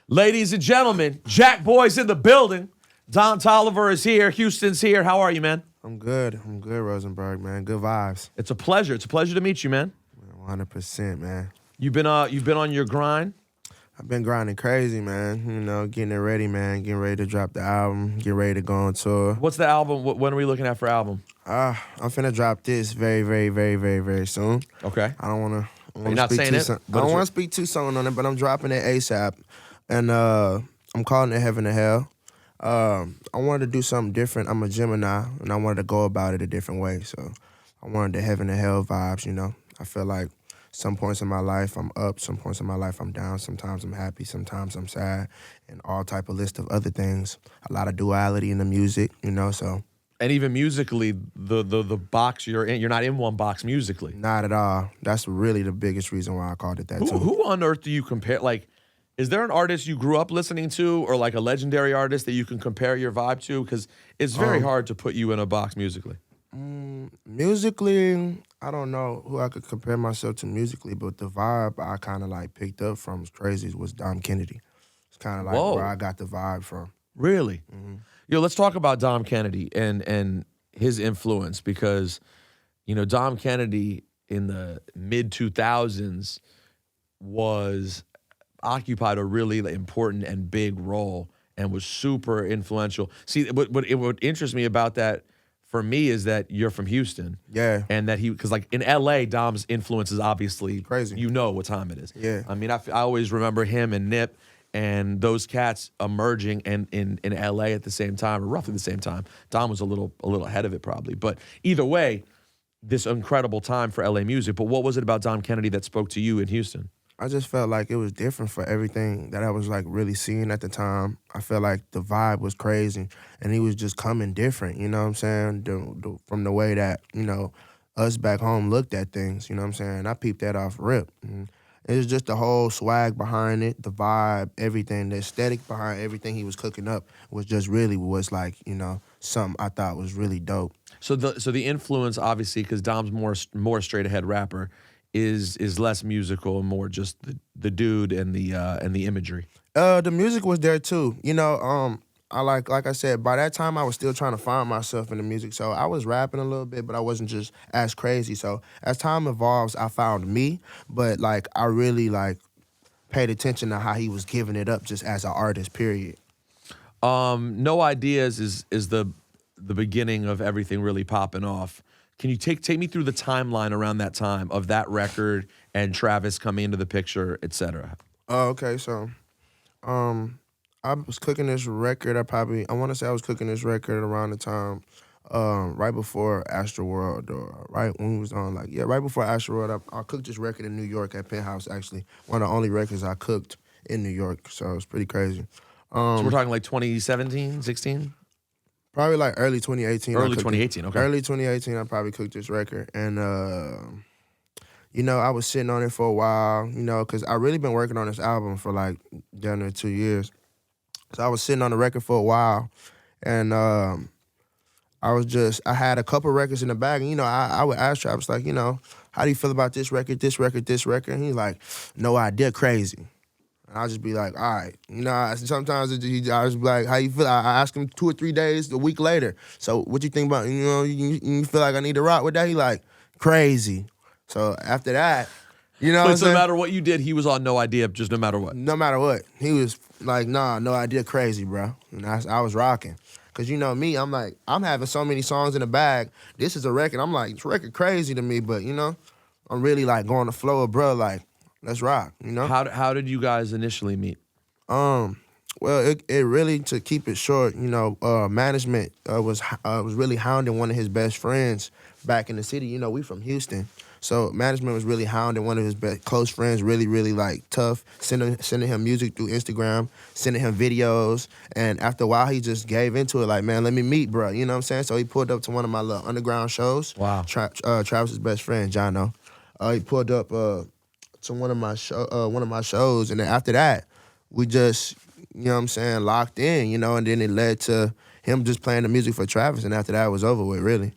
Ladies and gentlemen, Jack Boy's in the building. Don Toliver is here. Houston's here. How are you, man? I'm good, Rosenberg, man. Good vibes. It's a pleasure. It's a pleasure to meet you, man. 100%, man. You've been on your grind? I've been grinding crazy, man. You know, getting it ready, man. Getting ready to drop the album. Get ready to go on tour. What's the album? When are we looking at for album? I'm finna drop this very, very, very, very, very soon. Okay. I don't want to. You're not saying it? I don't want to speak too soon on it, but I'm dropping it ASAP, and I'm calling it Heaven to Hell. I wanted to do something different. I'm a Gemini, and I wanted to go about it a different way. So I wanted the Heaven to Hell vibes. You know, I feel like some points in my life I'm up, some points in my life I'm down. Sometimes I'm happy, sometimes I'm sad, and all type of list of other things. A lot of duality in the music, you know. So. And even musically, the box you're in, you're not in one box musically. Not at all. That's really the biggest reason why I called it that, too. Who on earth do you compare? Like, is there an artist you grew up listening to or like a legendary artist that you can compare your vibe to? Because it's very hard to put you in a box musically. Musically, I don't know who I could compare myself to musically, but the vibe I kind of like picked up from was crazy was Dom Kennedy. It's kind of like where I got the vibe from. Really? Mm-hmm. Yo, let's talk about Dom Kennedy and his influence because, you know, Dom Kennedy in the mid-2000s occupied a really important and big role and was super influential. See, what interests me about that for me is that you're from Houston. Yeah. And that because like in LA, Dom's influence is obviously crazy. You know what time it is. Yeah. I mean, I always remember him and Nip and those cats emerging and in LA at the same time, or roughly the same time. Dom was a little ahead of it probably. But either way, this incredible time for LA music. But what was it about Dom Kennedy that spoke to you in Houston? I just felt like it was different for everything that I was like really seeing at the time. I felt like the vibe was crazy and he was just coming different, you know what I'm saying? From the way that, you know, us back home looked at things, you know what I'm saying? I peeped that off rip. And it was just the whole swag behind it, the vibe, everything, the aesthetic behind everything he was cooking up was just really was like, you know, something I thought was really dope. So the influence, obviously, because Dom's more straight ahead rapper, is less musical and more just the dude and the imagery. The music was there too. You know, I like I said, by that time I was still trying to find myself in the music. So I was rapping a little bit, but I wasn't just as crazy. So as time evolves, I found me, but like I really like paid attention to how he was giving it up just as an artist, period. No Ideas is the beginning of everything really popping off. Can you take me through the timeline around that time of that record and Travis coming into the picture, et cetera? Okay, so I was cooking this record. I want to say I was cooking this record around the time right before Astroworld, or right when we was on right before Astroworld. I cooked this record in New York at Penthouse, actually. One of the only records I cooked in New York, so it's pretty crazy. So we're talking like 2017, 16? Probably like early 2018. Early 2018, okay. Early 2018, I probably cooked this record. And, you know, I was sitting on it for a while, you know, because I really been working on this album for like down there 2 years. So I was sitting on the record for a while. And I had a couple records in the bag. And, you know, I would ask Travis, like, you know, how do you feel about this record, this record, this record? And he's like, no idea, crazy. And I'll just be like, all right. You know, sometimes I just be like, how you feel? I ask him 2 or 3 days, a week later. So what you think about, you know, you feel like I need to rock with that? He like, crazy. So after that, you know so no matter what you did, he was on No Idea, just no matter what? No matter what. He was like, nah, No Idea, crazy, bro. And I was rocking. Because you know me, I'm like, I'm having so many songs in the bag. This is a record. I'm like, this record crazy to me, but, you know, I'm really like going to flow with bro, like, let's rock, you know? How did you guys initially meet? Well, it really, to keep it short, you know, management was really hounding one of his best friends back in the city. You know, we from Houston. So management was really hounding one of his close friends, really, really like tough, sending him music through Instagram, sending him videos. And after a while, he just gave into it like, man, let me meet, bro. You know what I'm saying? So he pulled up to one of my little underground shows. Wow. Travis's best friend, Jono. He pulled up to one of my shows. And then after that, we just, you know what I'm saying, locked in, you know, and then it led to him just playing the music for Travis. And after that, it was over with, really.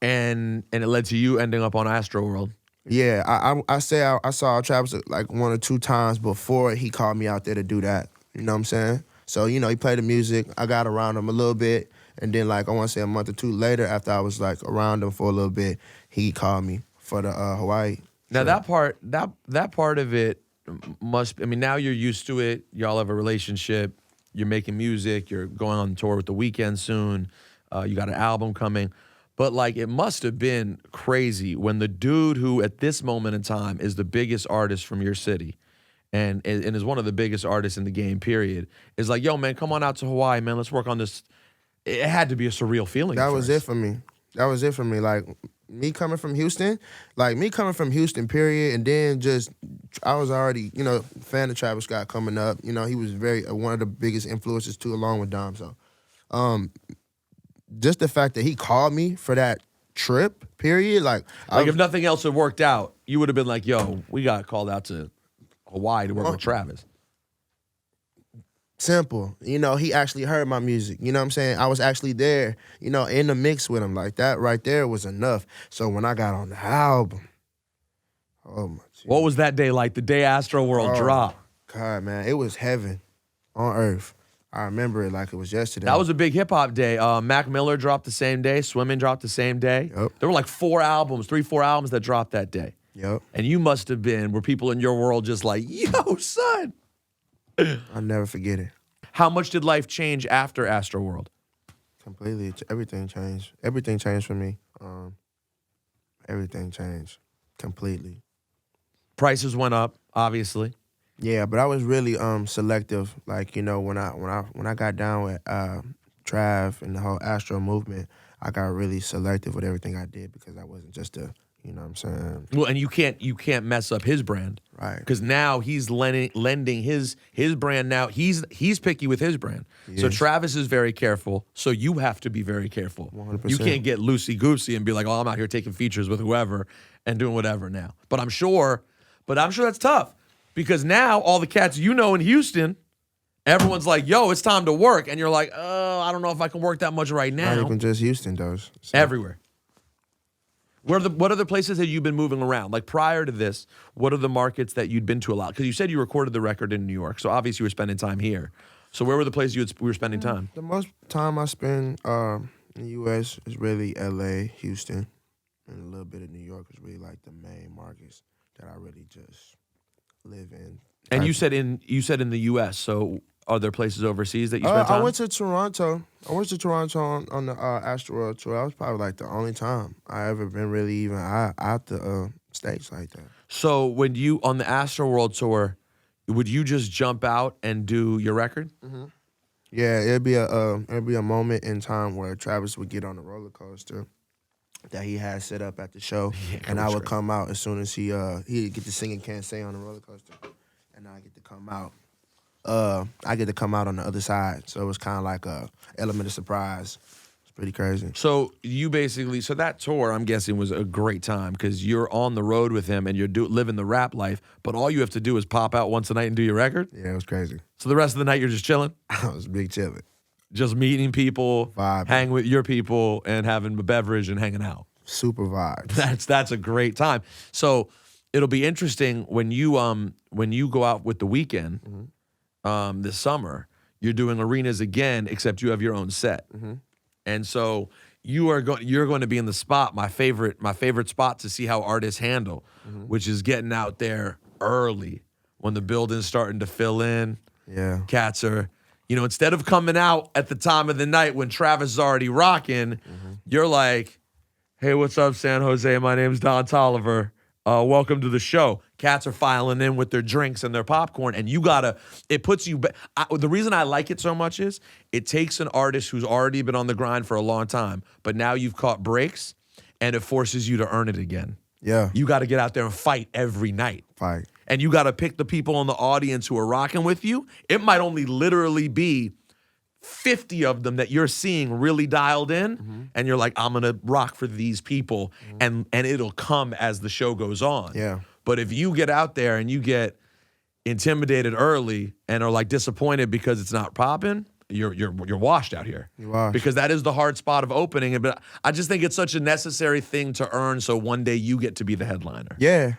And it led to you ending up on Astroworld. Yeah, I say I saw Travis like 1 or 2 times before he called me out there to do that. You know what I'm saying? So, you know, he played the music. I got around him a little bit. And then, like, I want to say a month or 2 later, after I was, like, around him for a little bit, he called me for the Hawaii. Now trip. that part of it must. I mean, now you're used to it. Y'all have a relationship. You're making music. You're going on tour with the Weeknd soon. You got an album coming. But like, it must have been crazy when the dude who at this moment in time is the biggest artist from your city, and is one of the biggest artists in the game. Period. Is like, yo, man, come on out to Hawaii, man. Let's work on this. It had to be a surreal feeling. That at was first. it for me. That was it for me. Like, me coming from Houston, period, and then just, I was already, you know, fan of Travis Scott coming up. You know, he was very one of the biggest influences too, along with Dom. So, just the fact that he called me for that trip, period, like If nothing else had worked out, you would have been like, yo, we got called out to Hawaii to work with Travis. simple. You know, he actually heard my music. You know what I'm saying? I was actually there, you know, in the mix with him. Like, that right there was enough. So when I got on the album, oh my God. What was that day like? The day Astroworld dropped. God, man, it was heaven on earth. I remember it like it was yesterday. That was a big hip hop day. Mac Miller dropped the same day. Swimming dropped the same day. Yep. There were like 4 albums that dropped that day. Yep. And you must have been, were people in your world just like, yo, son. I'll never forget it. How much did life change after Astroworld? Completely. Everything changed. Everything changed for me. Everything changed completely. Prices went up, obviously. Yeah, but I was really selective. Like, you know, when I got down with Trav and the whole Astro movement, I got really selective with everything I did because I wasn't just a, you know what I'm saying? Well, and you can't mess up his brand. Right. Because now he's lending his brand now. He's picky with his brand. So Yes. Travis is very careful. So you have to be very careful. 100%. You can't get loosey-goosey and be like, oh, I'm out here taking features with whoever and doing whatever now. But I'm sure that's tough. Because now all the cats you know in Houston, everyone's like, yo, it's time to work. And you're like, oh, I don't know if I can work that much right now. Not even just Houston, though. So. Everywhere. What are the places that you've been moving around? Like prior to this, what are the markets that you'd been to a lot? Because you said you recorded the record in New York, so obviously you were spending time here. So where were the places we were spending time? The most time I spend in the U.S. is really L.A., Houston, and a little bit of New York is really like the main markets that I really just live in. And you said in the U.S., so are there places overseas that you spent time? I went to Toronto. On the Astroworld tour. That was probably like the only time I ever been really even out the States like that. So when you, on the Astroworld tour, would you just jump out and do your record? Mm-hmm. Yeah, it'd be a moment in time where Travis would get on the roller coaster that he had set up at the show, and I would come out as soon as he'd get to sing and Can't Say on the roller coaster, and I get to come out. I get to come out on the other side, so it was kind of like a element of surprise. It's pretty crazy. So you basically, so that tour, I'm guessing, was a great time because you're on the road with him and you're living the rap life, but all you have to do is pop out once a night and do your record? Yeah, it was crazy. So the rest of the night you're just chilling? I was big chilling. Just meeting people, Vibing. hanging with your people, and having a beverage and hanging out. Super vibes. That's a great time. So it'll be interesting when you go out with the Weeknd this summer. You're doing arenas again, except you have your own set, and so you're going to be in the spot. My favorite spot to see how artists handle, which is getting out there early when the building's starting to fill in. Yeah. Cats are, instead of coming out at the time of the night when Travis is already rocking, you're like, hey, what's up, San Jose? My name's Don Toliver. Welcome to the show. Cats are filing in with their drinks and their popcorn, and it puts you back. The reason I like it so much is it takes an artist who's already been on the grind for a long time, but now you've caught breaks, and it forces you to earn it again. Yeah. You got to get out there and fight every night. Fight. And you got to pick the people in the audience who are rocking with you. It might only literally be 50 of them that you're seeing really dialed in, and you're like, I'm going to rock for these people, and it'll come as the show goes on. Yeah. But if you get out there and you get intimidated early and are like disappointed because it's not popping, you're washed out here. You washed. Because that is the hard spot of opening. But I just think it's such a necessary thing to earn so one day you get to be the headliner. Yeah.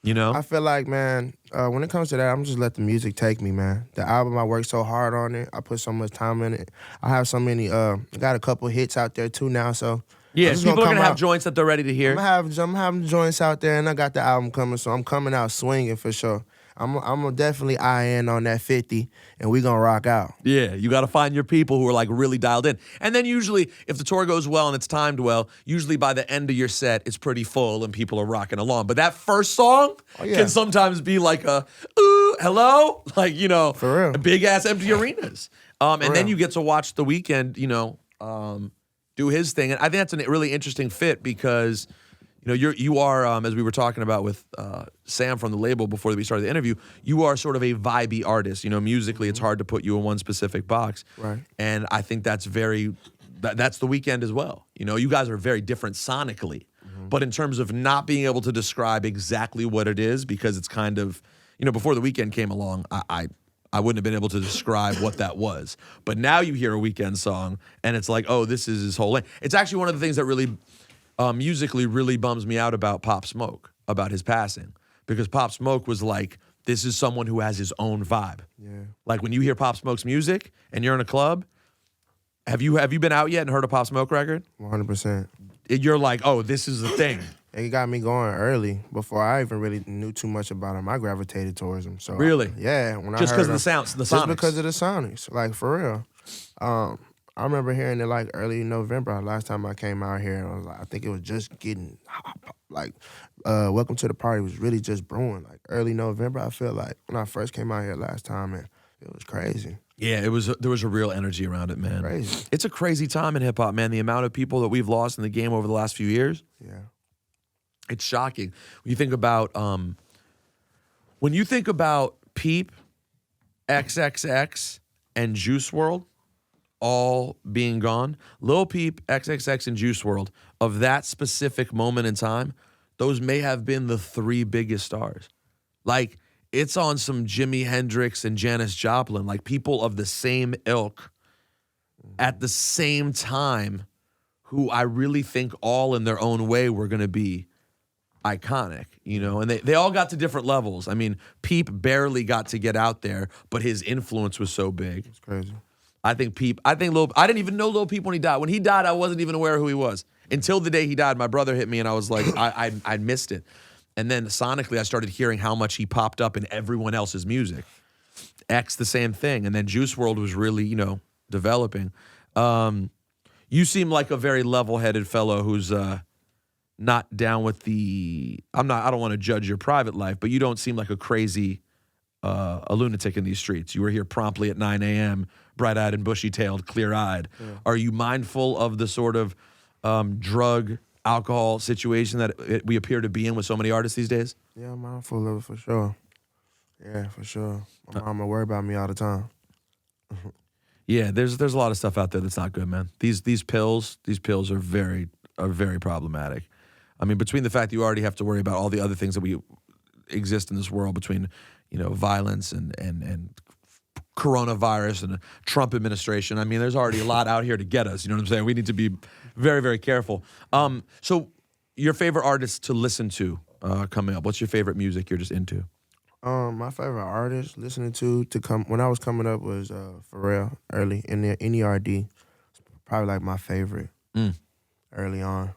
You know? I feel like, man, when it comes to that, I'm just let the music take me, man. The album, I worked so hard on it. I put so much time in it. I have so many, I got a couple hits out there too now, so. Yeah, people are going to have out. joints that they're ready to hear. I'm having joints out there, and I got the album coming, so I'm coming out swinging for sure. I'm definitely eyeing on that 50, and we gonna rock out. Yeah, you got to find your people who are like really dialed in. And then usually, if the tour goes well and it's timed well, usually by the end of your set, it's pretty full and people are rocking along. But that first song can sometimes be like a, ooh, hello? Like, you know, for real. Big ass empty arenas. And then you get to watch The Weeknd, you know, do his thing. And I think that's a really interesting fit because, you know, you are, as we were talking about with Sam from the label before we started the interview, you are sort of a vibey artist. You know, musically, it's hard to put you in one specific box. Right. And I think that's that's The Weeknd as well. You know, you guys are very different sonically. But in terms of not being able to describe exactly what it is, because it's kind of, you know, before The Weeknd came along, I wouldn't have been able to describe what that was. But now you hear a Weeknd song, and it's like, oh, this is his whole lane. It's actually one of the things that really, musically, really bums me out about Pop Smoke, about his passing. Because Pop Smoke was like, this is someone who has his own vibe. Yeah. Like when you hear Pop Smoke's music, and you're in a club, have you been out yet and heard a Pop Smoke record? 100%. You're like, oh, this is the thing. It got me going early before I even really knew too much about him. I gravitated towards him. So Really? when Just I because heard of the sounds, the sonics. Just because of the sonics, like for real. I remember hearing it like early November. Last time I came out here, I think it was just getting like Welcome to the Party was really just brewing. Like early November, I feel like when I first came out here last time, and it was crazy. Yeah, there was a real energy around it, man. Crazy. It's a crazy time in hip hop, man. The amount of people that we've lost in the game over the last few years. Yeah. It's shocking. When you think about Peep, XXX, and Juice WRLD all being gone, Lil Peep, XXX, and Juice WRLD, of that specific moment in time, those may have been the three biggest stars. Like, it's on some Jimi Hendrix and Janis Joplin, like people of the same ilk at the same time, who I really think all in their own way were going to be iconic, you know, and they all got to different levels. I mean, Peep barely got to get out there, but his influence was so big. It's crazy. I didn't even know Lil Peep when he died. When he died, I wasn't even aware of who he was. Until the day he died, my brother hit me and I was like, I missed it. And then sonically, I started hearing how much he popped up in everyone else's music. X, the same thing. And then Juice WRLD was really, you know, developing. You seem like a very level-headed fellow who's not down with I don't want to judge your private life, but you don't seem like a crazy a lunatic in these streets. You were here promptly at 9 a.m., bright-eyed and bushy-tailed, clear-eyed. Yeah. Are you mindful of the sort of drug, alcohol situation that we appear to be in with so many artists these days? Yeah, I'm mindful of it for sure. Yeah, for sure. My mama worry about me all the time. Yeah, there's a lot of stuff out there that's not good, man. These pills are very problematic. I mean, between the fact that you already have to worry about all the other things that we exist in this world, between, you know, violence and coronavirus and a Trump administration. I mean, there's already a lot out here to get us. You know what I'm saying? We need to be very, very careful. So your favorite artist to listen to coming up, what's your favorite music you're just into? My favorite artist listening to come when I was coming up was Pharrell early in the NERD. Probably like my favorite early on.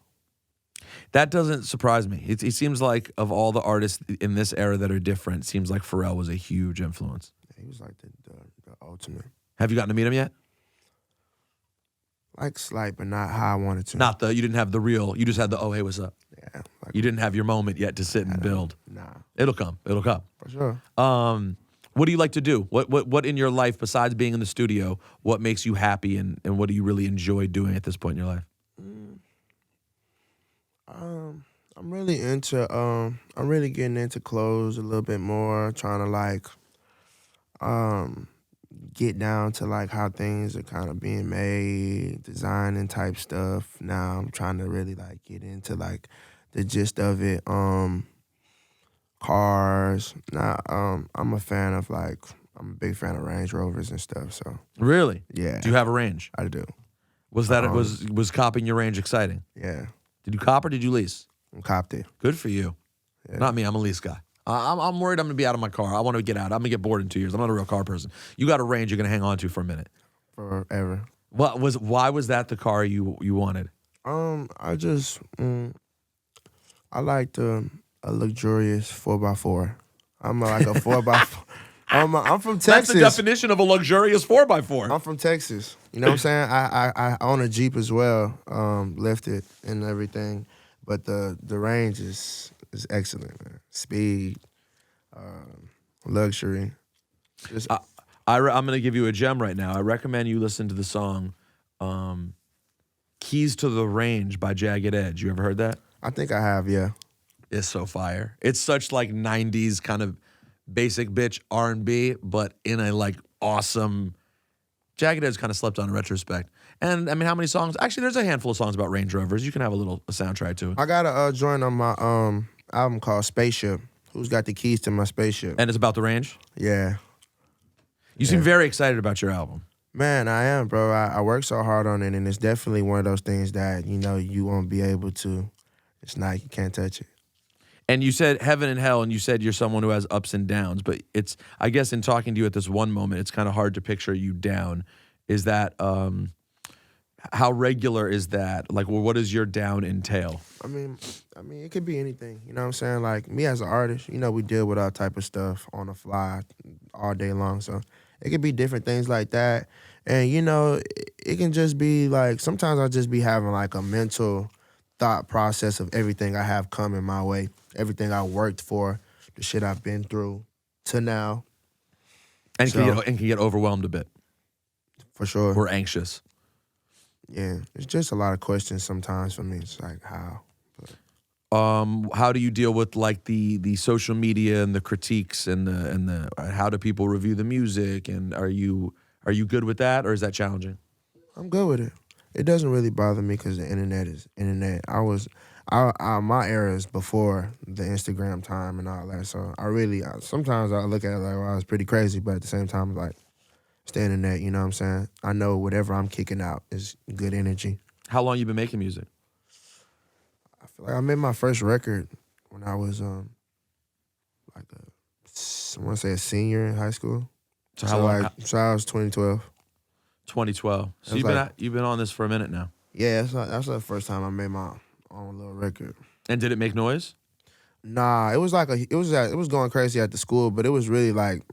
That doesn't surprise me. It seems like of all the artists in this era that are different, it seems like Pharrell was a huge influence. Yeah, he was like the ultimate. Have you gotten to meet him yet? Like slight, but not how I wanted to. You didn't have the real, you just had the, oh, hey, what's up? Yeah. Like, you didn't have your moment yet to sit and build. Nah. It'll come. For sure. What do you like to do? What in your life, besides being in the studio, what makes you happy and what do you really enjoy doing at this point in your life? I'm really getting into clothes a little bit more, trying to like get down to like how things are kind of being made, designing type stuff. Now I'm trying to really like get into like the gist of it. Cars. Now I'm a fan of like I'm a big fan of Range Rovers and stuff. So Really? yeah, Do you have a range? I do. Was that was copping your range exciting? Yeah, Did you cop or did you lease? I copped it. Good for you. Yeah. Not me. I'm a lease guy. I'm worried I'm gonna be out of my car. I want to get out. I'm gonna get bored in 2 years. I'm not a real car person. You got a range you're gonna hang on to for a minute. Forever. Why was that the car you wanted? I just I liked a luxurious 4x4. I'm like a 4x4. I'm from Texas. That's the definition of a luxurious 4x4. I'm from Texas. You know what I'm saying? I own a Jeep as well, lifted and everything. But the range is excellent, man. Speed, luxury. I'm going to give you a gem right now. I recommend you listen to the song Keys to the Range by Jagged Edge. You ever heard that? I think I have, yeah. It's so fire. It's such like 90s kind of basic bitch R&B, but in a like awesome... Jagged Edge kind of slept on in retrospect. And I mean, how many songs? Actually, there's a handful of songs about Range Rovers. You can have a soundtrack to it. I got a joint on my album called Spaceship. Who's got the keys to my spaceship? And it's about the range? Yeah. You seem very excited about your album. Man, I am, bro. I work so hard on it, and it's definitely one of those things that, you know, you won't be able to. It's not, you can't touch it. And you said heaven and hell, and you said you're someone who has ups and downs. But it's, I guess, in talking to you at this one moment, it's kind of hard to picture you down. Is that, how regular is that? Like, well, what does your down entail? I mean, it could be anything. You know what I'm saying? Like, me as an artist, you know, we deal with all type of stuff on the fly all day long. So it could be different things like that. And, you know, it can just be like, sometimes I'll just be having like a mental thought process of everything I have coming my way, everything I worked for, the shit I've been through to now. And can get overwhelmed a bit. For sure. Or anxious. Yeah, it's just a lot of questions sometimes for me. It's like, how? How do you deal with like the social media and the critiques and the how do people review the music, and are you good with that, or is that challenging? I'm good with it. It doesn't really bother me because the internet is internet. My era is before the Instagram time and all that. So sometimes I look at it like, wow, it's pretty crazy, but at the same time, like, it's the internet, you know what I'm saying? I know whatever I'm kicking out is good energy. How long you been making music? I feel like I made my first record when I was I want to say a senior in high school. So how long? So I was 2012. 2012. So you've been on this for a minute now. Yeah, that's the first time I made my own little record. And did it make noise? Nah, it was going crazy at the school, but it was really like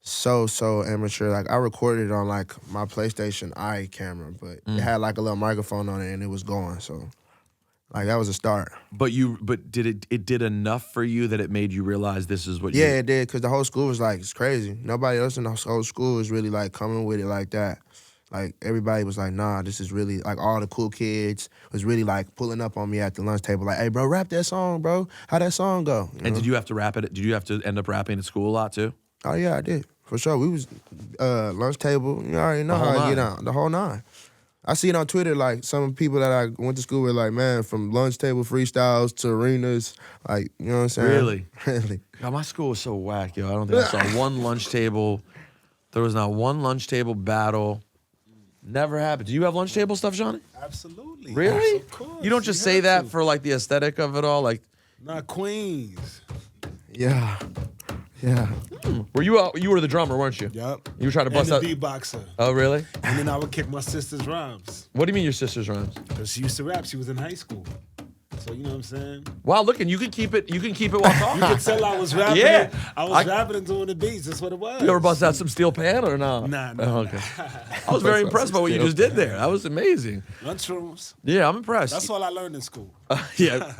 so amateur. Like, I recorded it on like my PlayStation Eye camera, but it had like a little microphone on it and it was going. So like that was a start. But did it did enough for you that it made you realize this is what it did, because the whole school was like, it's crazy. Nobody else in the whole school was really like coming with it like that. Like, everybody was like, nah, this is really, like, all the cool kids was really like pulling up on me at the lunch table, like, hey, bro, rap that song, bro. How'd that song go? You know? And did you have to rap it? Did you have to end up rapping at school a lot too? Oh yeah, I did. For sure. We was lunch table, you already know how I get out. The whole nine. I see it on Twitter, like, some people that I went to school with, like, man, from lunch table freestyles to arenas, like, you know what I'm saying? Really? Really. God, my school was so whack, yo. I don't think I saw one lunch table. There was not one lunch table battle. Never happened. Do you have lunch table stuff, Johnny? Absolutely. Really? Of course. You don't just say that for, like, the aesthetic of it all? Like, not Queens. Yeah. Yeah. Were you were the drummer, weren't you? Yup. You were trying to bust out. And the beatboxer. Oh, really? And then I would kick my sister's rhymes. What do you mean your sister's rhymes? Because she used to rap. She was in high school. So, you know what I'm saying? Wow, look, and you can keep it while talking. You could tell I was rapping. Yeah. I was rapping and doing the beats. That's what it was. You ever bust out some steel pan or no? Nah. Oh, okay. I was very impressed by what you just did there. That was amazing. Lunchrooms. Yeah, I'm impressed. That's all I learned in school. Yeah.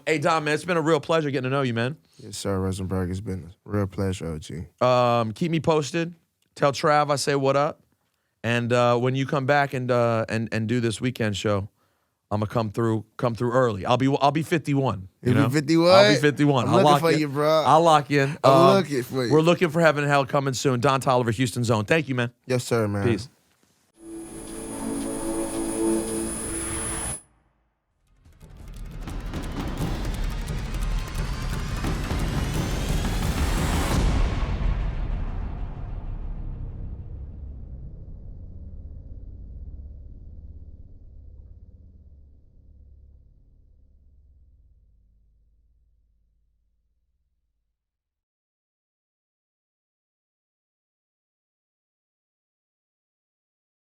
Hey, Dom, man, it's been a real pleasure getting to know you, man. Yes, sir, Rosenberg. It's been a real pleasure, OG. Keep me posted. Tell Trav I say what up. And when you come back and do this weekend show, I'm gonna come through early. I'll be 51. You'll be 51? I'll be 51. I'm I'll looking lock for in. you, bro. I'll lock in. I'm looking for you. We're looking for Heaven and Hell coming soon. Don Toliver, Houston Zone. Thank you, man. Yes, sir, man. Peace.